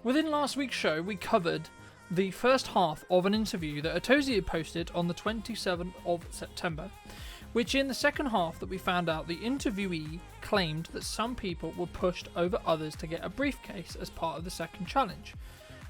Within last week's show, we covered the first half of an interview that Atozi had posted on the 27th of September, which in the second half that we found out the interviewee claimed that some people were pushed over others to get a briefcase as part of the second challenge.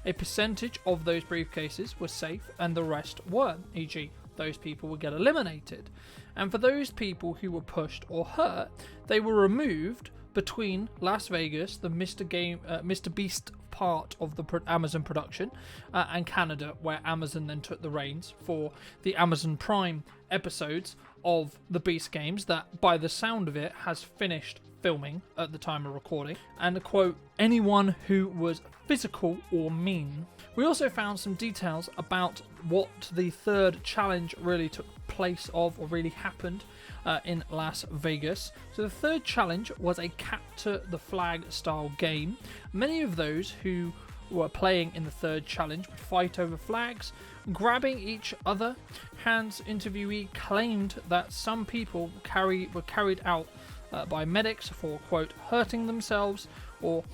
A percentage of those briefcases were safe and the rest weren't, e.g. those people would get eliminated. And for those people who were pushed or hurt, they were removed between Las Vegas, the Mr. Beast part of the Amazon production, and Canada, where Amazon then took the reins for the Amazon Prime episodes of the Beast games that, by the sound of it, has finished filming at the time of recording, and quote, anyone who was physical or mean. We also found some details about what the third challenge really took place of, or really happened in Las Vegas. So the third challenge was a capture the flag style game. Many of those who were playing in the third challenge would fight over flags, grabbing each other. Hans interviewee claimed that some people were carried out by medics for, quote, hurting themselves or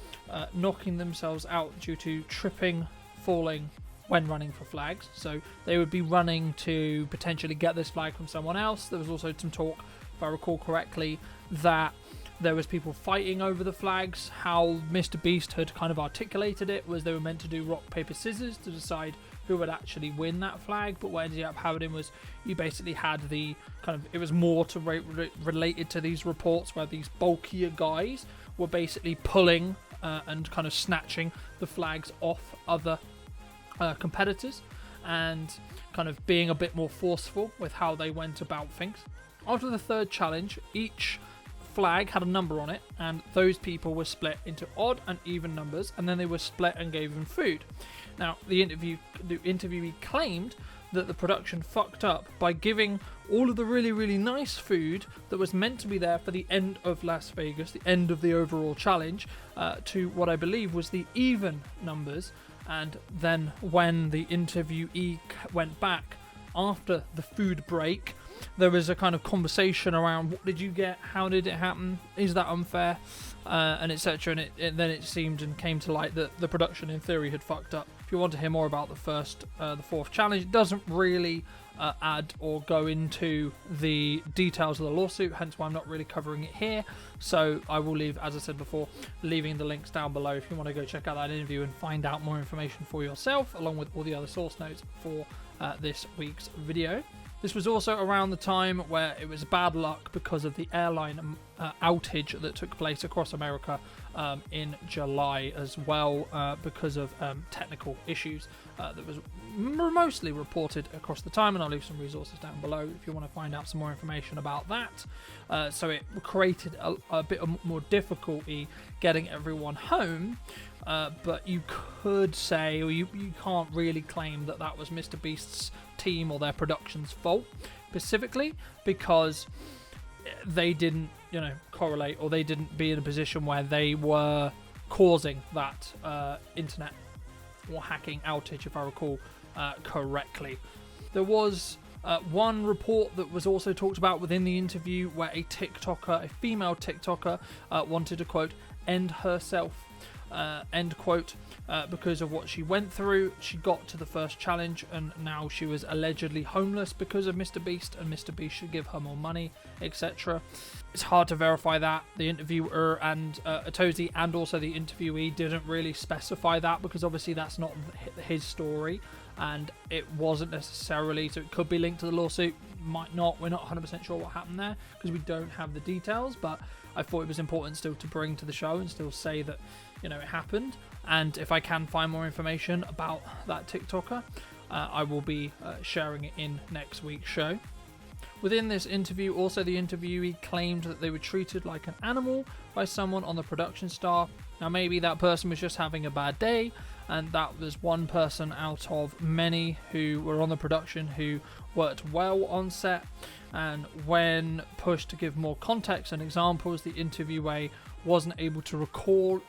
knocking themselves out due to tripping, falling when running for flags. So they would be running to potentially get this flag from someone else. There was also some talk, if I recall correctly, that there was people fighting over the flags. How Mr. Beast had kind of articulated it was they were meant to do rock, paper, scissors to decide who would actually win that flag, but what ended up happening was you basically had the kind of, it was more to related to these reports where these bulkier guys were basically pulling and kind of snatching the flags off other competitors and kind of being a bit more forceful with how they went about things. After the third challenge, each flag had a number on it, and those people were split into odd and even numbers, and then they were split and gave them food. Now, the interviewee claimed that the production fucked up by giving all of the really, really nice food that was meant to be there for the end of Las Vegas, the end of the overall challenge, to what I believe was the even numbers. And then when the interviewee went back after the food break, there was a kind of conversation around what did you get, how did it happen, is that unfair, and etc. And then it seemed and came to light that the production in theory had fucked up. If you want to hear more about the fourth challenge, it doesn't really add or go into the details of the lawsuit, hence why I'm not really covering it here. So I will leave, as I said before, leaving the links down below if you want to go check out that interview and find out more information for yourself, along with all the other source notes for this week's video. This was also around the time where it was bad luck because of the airline outage that took place across America in July as well, because of technical issues that was mostly reported across the time, and I'll leave some resources down below if you want to find out some more information about that. So it created a bit more difficulty getting everyone home, but you could say, or you can't really claim that that was Mr. Beast's team or their production's fault specifically, because they didn't, correlate, or they didn't be in a position where they were causing that internet or hacking outage, if I recall correctly. There was one report that was also talked about within the interview where a female TikToker wanted to, quote, end herself, end quote, because of what she went through. She got to the first challenge and now she was allegedly homeless because of Mr. Beast, and Mr. Beast should give her more money, etc. It's hard to verify that. The interviewer and Atozi and also the interviewee didn't really specify that, because obviously that's not his story and it wasn't necessarily, so it could be linked to the lawsuit, might not. We're not 100% sure what happened there because we don't have the details, but I thought it was important still to bring to the show and still say that, it happened. And if I can find more information about that TikToker, I will be sharing it in next week's show. Within this interview, also the interviewee claimed that they were treated like an animal by someone on the production staff. Now maybe that person was just having a bad day, and that was one person out of many who were on the production who worked well on set. And when pushed to give more context and examples, the interviewee wasn't able to recall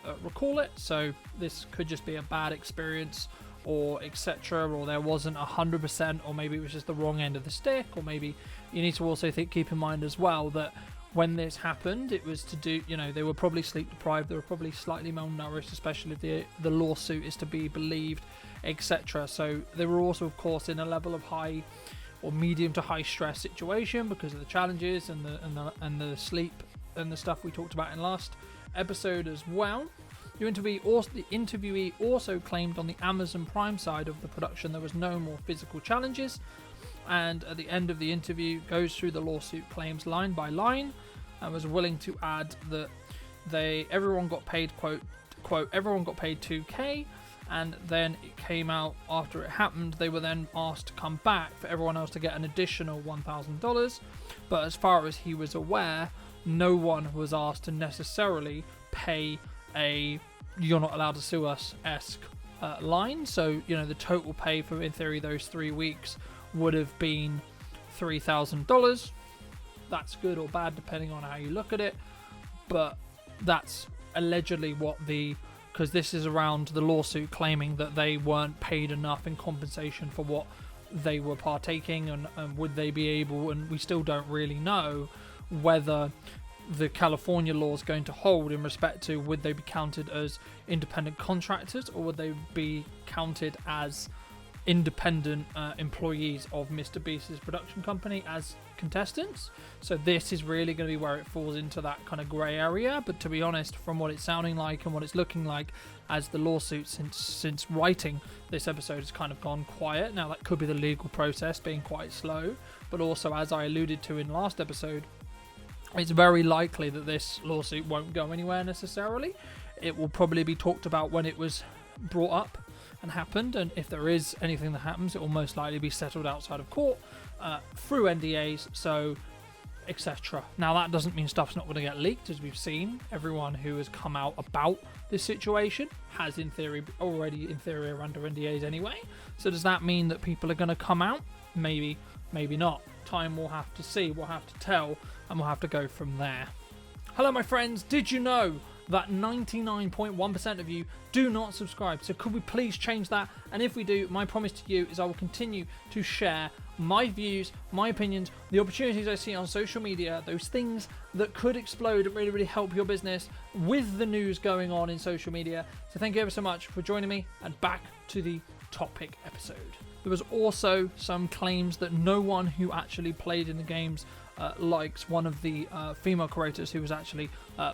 it. So this could just be a bad experience, or etc., or there wasn't 100%, or maybe it was just the wrong end of the stick, or maybe you need to also keep in mind as well that when this happened, it was to do, they were probably sleep deprived, they were probably slightly malnourished, especially if the lawsuit is to be believed, etc. So they were also, of course, in a level of high or medium to high stress situation because of the challenges and the sleep and the stuff we talked about in last episode as well. The interviewee also claimed on the Amazon Prime side of the production there was no more physical challenges, and at the end of the interview goes through the lawsuit claims line by line and was willing to add that everyone got paid everyone got paid $2,000, and then it came out after it happened they were then asked to come back for everyone else to get an additional $1,000, but as far as he was aware, no one was asked to necessarily pay a "you're not allowed to sue us"-esque line. So the total pay for, in theory, those 3 weeks would have been $3,000. That's good or bad depending on how you look at it, but that's allegedly because this is around the lawsuit claiming that they weren't paid enough in compensation for what they were partaking, and would they be able, and we still don't really know whether the California law is going to hold in respect to would they be counted as independent contractors or would they be counted as independent employees of Mr. Beast's production company as contestants. So this is really going to be where it falls into that kind of grey area, but to be honest, from what it's sounding like and what it's looking like, as the lawsuit since writing this episode has kind of gone quiet. Now that could be the legal process being quite slow, but also, as I alluded to in last episode, it's very likely that this lawsuit won't go anywhere necessarily. It will probably be talked about when it was brought up and happened, and if there is anything that happens, it will most likely be settled outside of court through NDAs, so etc. Now that doesn't mean stuff's not going to get leaked, as we've seen. Everyone who has come out about this situation has already in theory are under NDAs anyway. So does that mean that people are going to come out? Maybe not. Time will have to see, we'll have to tell, and we'll have to go from there. Hello my friends, did you know that 99.1% of you do not subscribe? So could we please change that? And if we do, my promise to you is I will continue to share my views, my opinions, the opportunities I see on social media, those things that could explode and really, really help your business with the news going on in social media. So thank you ever so much for joining me, and back to the topic episode. There was also some claims that no one who actually played in the games likes one of the female creators who was actually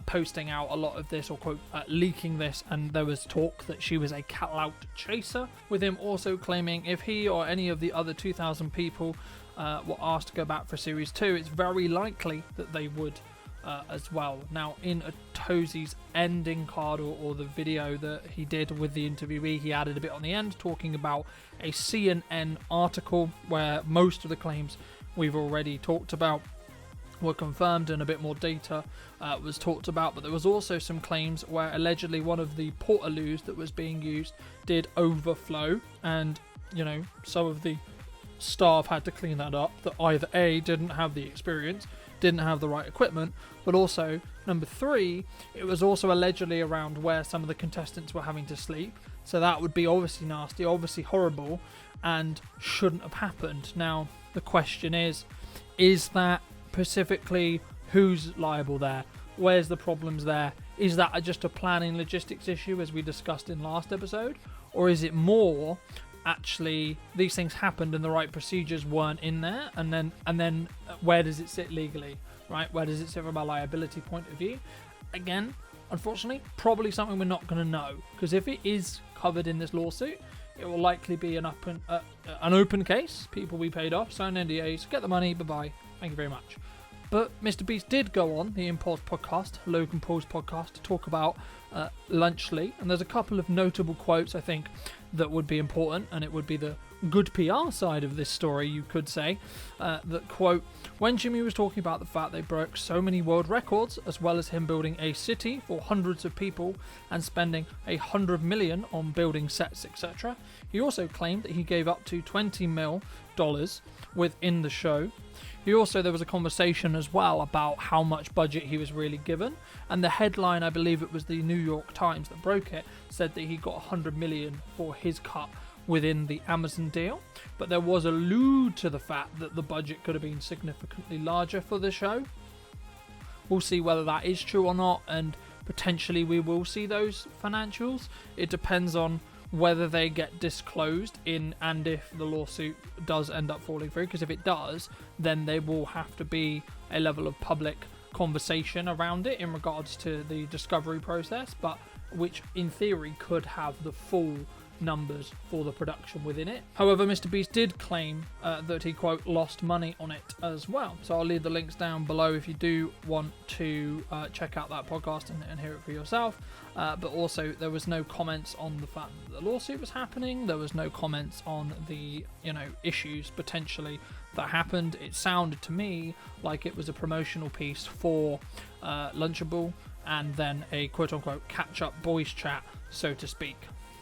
posting out a lot of this, or quote leaking this, and there was talk that she was a clout chaser, with him also claiming if he or any of the other 2,000 people were asked to go back for series 2, it's very likely that they would as well. Now in Atosi's ending card, or the video that he did with the interviewee, he added a bit on the end talking about a CNN article where most of the claims we've already talked about were confirmed and a bit more data was talked about, but there was also some claims where allegedly one of the portaloos that was being used did overflow, and some of the staff had to clean that up, that either A, didn't have the experience, didn't have the right equipment, but also number 3, it was also allegedly around where some of the contestants were having to sleep, so that would be obviously nasty, obviously horrible, and shouldn't have happened. Now the question is that specifically who's liable there? Where's the problems there? Is that just a planning logistics issue, as we discussed in last episode, or is it more actually these things happened and the right procedures weren't in there, and then where does it sit legally, right? Where does it sit from a liability point of view? Again, unfortunately, probably something we're not going to know, because if it is covered in this lawsuit, it will likely be an open case. People will be paid off, sign NDAs, get the money, bye-bye, thank you very much. But Mr. Beast did go on the Impulse podcast, Logan Paul's podcast, to talk about Lunchley, and there's a couple of notable quotes I think that would be important, and it would be the good PR side of this story, you could say. That quote, when Jimmy was talking about the fact they broke so many world records, as well as him building a city for hundreds of people and spending $100 million on building sets, etc., he also claimed that he gave up to $20 million within the show. There was a conversation as well about how much budget he was really given, and the headline, I believe it was the New York Times that broke it, said that he got $100 million for his cut within the Amazon deal, but there was allude to the fact that the budget could have been significantly larger for the show. We'll see whether that is true or not, and potentially we will see those financials. It depends on whether they get disclosed and if the lawsuit does end up falling through, because if it does, then there will have to be a level of public conversation around it in regards to the discovery process, but which in theory could have the full numbers for the production within it. However, Mr. Beast did claim that he, quote, lost money on it as well. So I'll leave the links down below if you do want to check out that podcast and hear it for yourself. But also, there was no comments on the fact that the lawsuit was happening. There was no comments on the, issues potentially that happened. It sounded to me like it was a promotional piece for Lunchable, and then a quote-unquote catch-up boys chat, so to speak.